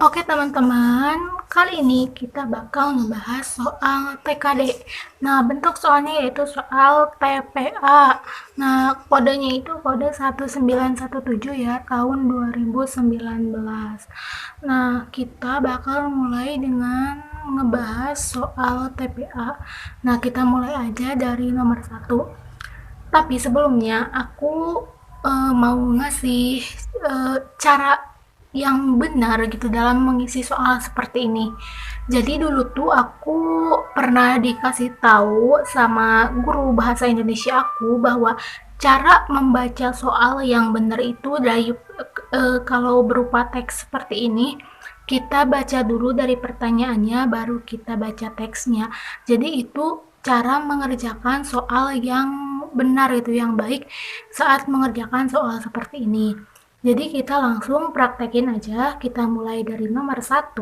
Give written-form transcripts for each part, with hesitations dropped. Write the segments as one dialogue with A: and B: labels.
A: Oke teman-teman, kali ini kita bakal ngebahas soal TKD. Nah, bentuk soalnya yaitu soal TPA. Nah, kodenya itu kode 1917 ya, tahun 2019. Nah, kita bakal mulai dengan ngebahas soal TPA. Nah, kita mulai aja dari nomor 1. Tapi sebelumnya aku mau ngasih cara yang benar gitu dalam mengisi soal seperti ini. Jadi dulu tuh aku pernah dikasih tahu sama guru bahasa Indonesia aku bahwa cara membaca soal yang benar itu dari kalau berupa teks seperti ini, kita baca dulu dari pertanyaannya baru kita baca teksnya. Jadi itu cara mengerjakan soal yang benar, itu yang baik saat mengerjakan soal seperti ini. Jadi kita langsung praktekin aja. Kita mulai dari nomor 1.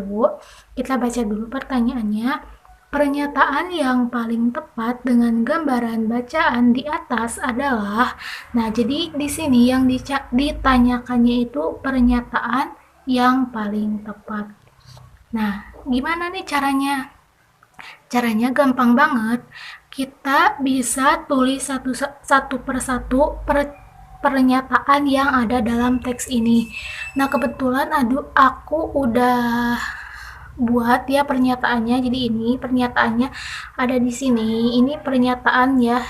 A: Kita baca dulu pertanyaannya. Pernyataan yang paling tepat dengan gambaran bacaan di atas adalah, nah jadi di sini yang ditanyakannya itu pernyataan yang paling tepat. Nah, gimana nih caranya? Caranya gampang banget. Kita bisa tulis satu persatu pernyataan yang ada dalam teks ini. Nah, kebetulan aku udah buat ya pernyataannya. Jadi ini pernyataannya ada di sini. Ini pernyataan ya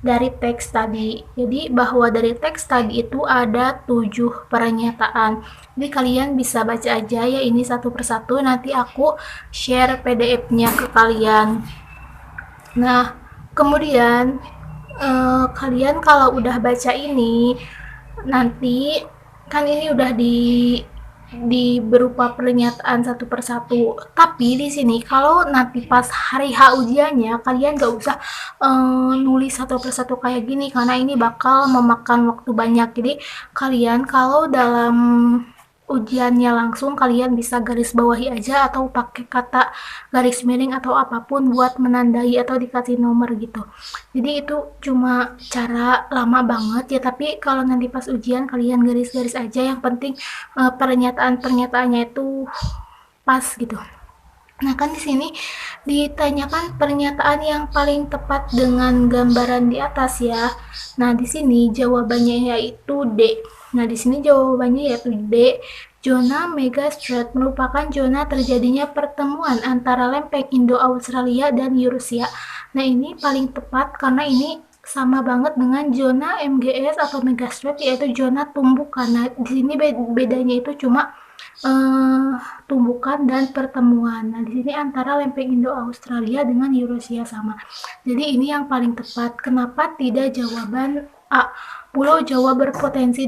A: dari teks tadi. Jadi bahwa dari teks tadi itu ada 7 pernyataan. Jadi kalian bisa baca aja ya ini satu persatu. Nanti aku share PDF-nya ke kalian. Nah, kemudian kalian kalau udah baca ini, nanti kan ini udah di berupa pernyataan satu persatu. Tapi di sini kalau nanti pas hari H ujiannya, kalian gak usah nulis satu persatu kayak gini karena ini bakal memakan waktu banyak. Jadi kalian kalau dalam ujiannya langsung kalian bisa garis bawahi aja atau pakai kata garis miring atau apapun buat menandai atau dikasih nomor gitu. Jadi itu cuma cara lama banget ya, tapi kalau nanti pas ujian kalian garis-garis aja, yang penting pernyataan-pernyataannya itu pas gitu. Nah, kan di sini ditanyakan pernyataan yang paling tepat dengan gambaran di atas ya. Nah, di sini jawabannya yaitu D. Nah, di sini jawabannya yaitu D. Zona Megastrat merupakan zona terjadinya pertemuan antara lempeng Indo-Australia dan Eurasia. Nah, ini paling tepat karena ini sama banget dengan zona MGS atau Megastrat, yaitu zona tumbukan. Nah, di sini bedanya itu cuma tumbukan dan pertemuan. Nah, di sini antara lempeng Indo-Australia dengan Eurasia sama. Jadi ini yang paling tepat. Kenapa tidak jawaban A? Pulau Jawa berpotensi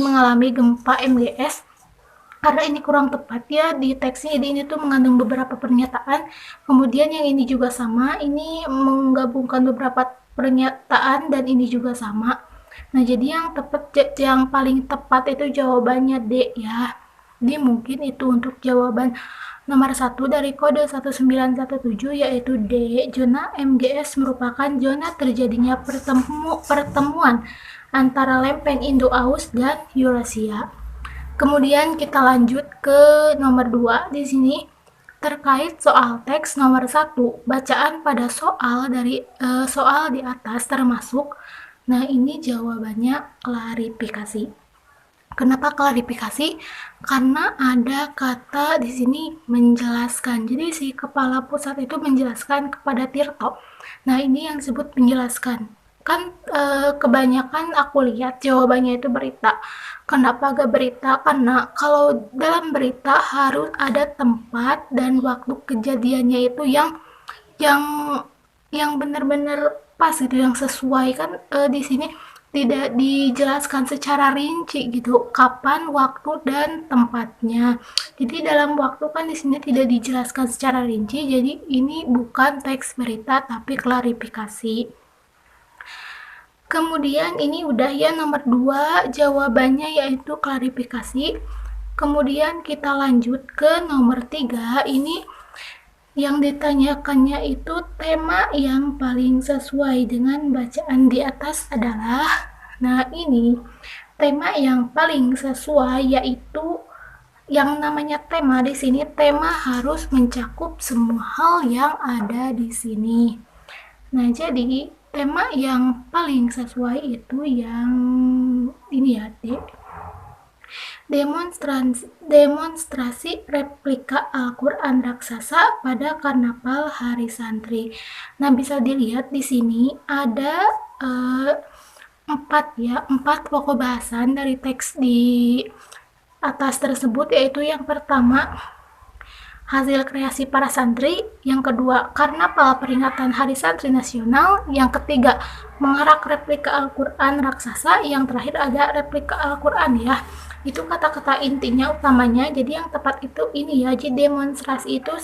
A: mengalami gempa MGS karena ini kurang tepat ya di teksnya. Jadi ini tuh mengandung beberapa pernyataan, kemudian yang ini juga sama, ini menggabungkan beberapa pernyataan dan ini juga sama. Nah, jadi yang paling tepat itu jawabannya D ya. Jadi mungkin itu untuk jawaban nomor 1 dari kode 1917 yaitu D. Zona MGS merupakan zona terjadinya pertemuan antara lempeng Indo-Aus dan Eurasia. Kemudian kita lanjut ke nomor 2 di sini terkait soal teks nomor 1, bacaan pada soal di atas termasuk. Nah, ini jawabannya klarifikasi. Kenapa klarifikasi? Karena ada kata di sini menjelaskan. Jadi si kepala pusat itu menjelaskan kepada Tirto. Nah, ini yang disebut menjelaskan. Kan kebanyakan aku lihat jawabannya itu berita. Kenapa gak berita? Karena kalau dalam berita harus ada tempat dan waktu kejadiannya itu yang yang benar-benar pas gitu, yang sesuai. Kan di sini tidak dijelaskan secara rinci gitu kapan, waktu, dan tempatnya. Jadi dalam waktu kan di sini tidak dijelaskan secara rinci. Jadi ini bukan teks berita tapi klarifikasi. Kemudian ini udah ya nomor 2 jawabannya yaitu klarifikasi. Kemudian kita lanjut ke nomor 3. Ini yang ditanyakannya itu tema yang paling sesuai dengan bacaan di atas adalah, nah ini tema yang paling sesuai yaitu yang namanya tema di sini, tema harus mencakup semua hal yang ada di sini. Nah, jadi tema yang paling sesuai itu yang ini ya, D. Demonstrasi replika Al-Quran raksasa pada Karnaval Hari Santri. Nah, bisa dilihat di sini ada eh, empat pokok bahasan dari teks di atas tersebut, yaitu yang pertama hasil kreasi para santri, yang kedua karnaval peringatan Hari Santri Nasional, yang ketiga mengarak replika Al-Quran raksasa, yang terakhir ada replika Al-Quran ya. Itu kata-kata intinya utamanya. Jadi yang tepat itu ini ya, jadi demonstrasi itu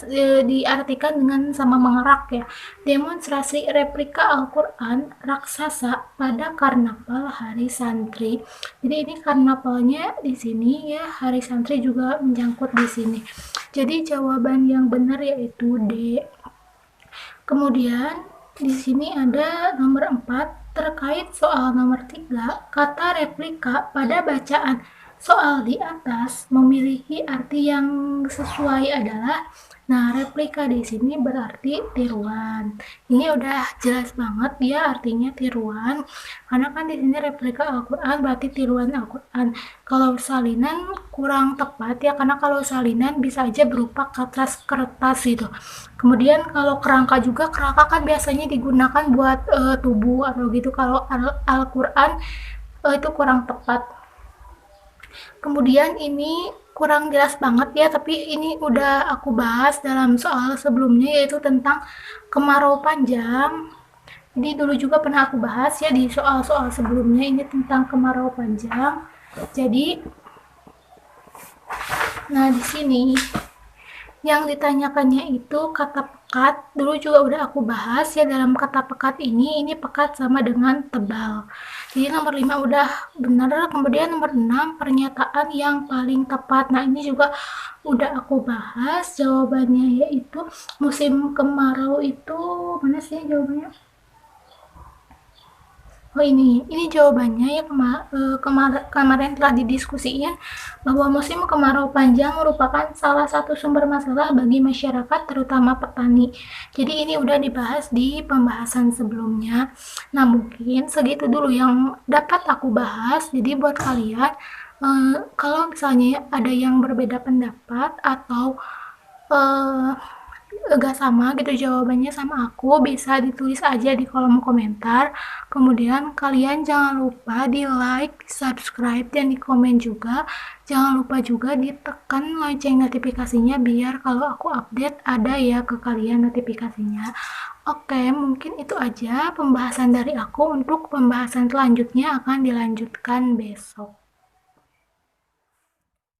A: diartikan dengan sama mengerak ya, demonstrasi replika Al-Quran raksasa pada karnaval Hari Santri. Jadi ini karnavalnya di sini ya, Hari Santri juga menyangkut di sini. Jadi jawaban yang benar yaitu D. Kemudian di sini ada nomor 4 terkait soal nomor 3, kata replika pada bacaan soal di atas memiliki arti yang sesuai adalah, nah replika di sini berarti tiruan. Ini udah jelas banget dia artinya tiruan, karena kan di sini replika Al-Quran berarti tiruan Al-Quran. Kalau salinan kurang tepat ya, karena kalau salinan bisa aja berupa kertas gitu. Kemudian kalau kerangka juga, kerangka kan biasanya digunakan buat tubuh atau gitu. Kalau Al-Quran itu kurang tepat. Kemudian ini kurang jelas banget ya, tapi ini udah aku bahas dalam soal sebelumnya, yaitu tentang kemarau panjang. Jadi dulu juga pernah aku bahas ya di soal-soal sebelumnya, ini tentang kemarau panjang. Jadi, nah di sini yang ditanyakannya itu kata pekat. Dulu juga udah aku bahas ya, dalam kata pekat ini pekat sama dengan tebal. Jadi nomor 5 udah benar. Kemudian nomor 6 pernyataan yang paling tepat. Nah, ini juga udah aku bahas. Jawabannya yaitu musim kemarau itu mana sih jawabannya? Oh, ini jawabannya ya, kemarin telah didiskusikan bahwa musim kemarau panjang merupakan salah satu sumber masalah bagi masyarakat, terutama petani. Jadi ini udah dibahas di pembahasan sebelumnya. Nah, mungkin segitu dulu yang dapat aku bahas. Jadi buat kalian, kalau misalnya ada yang berbeda pendapat atau eh, gak sama gitu jawabannya sama aku, bisa ditulis aja di kolom komentar. Kemudian kalian jangan lupa di like, di subscribe, dan di komen juga. Jangan lupa juga ditekan lonceng notifikasinya biar kalau aku update ada ya ke kalian notifikasinya. Oke, mungkin itu aja pembahasan dari aku. Untuk pembahasan selanjutnya akan dilanjutkan besok.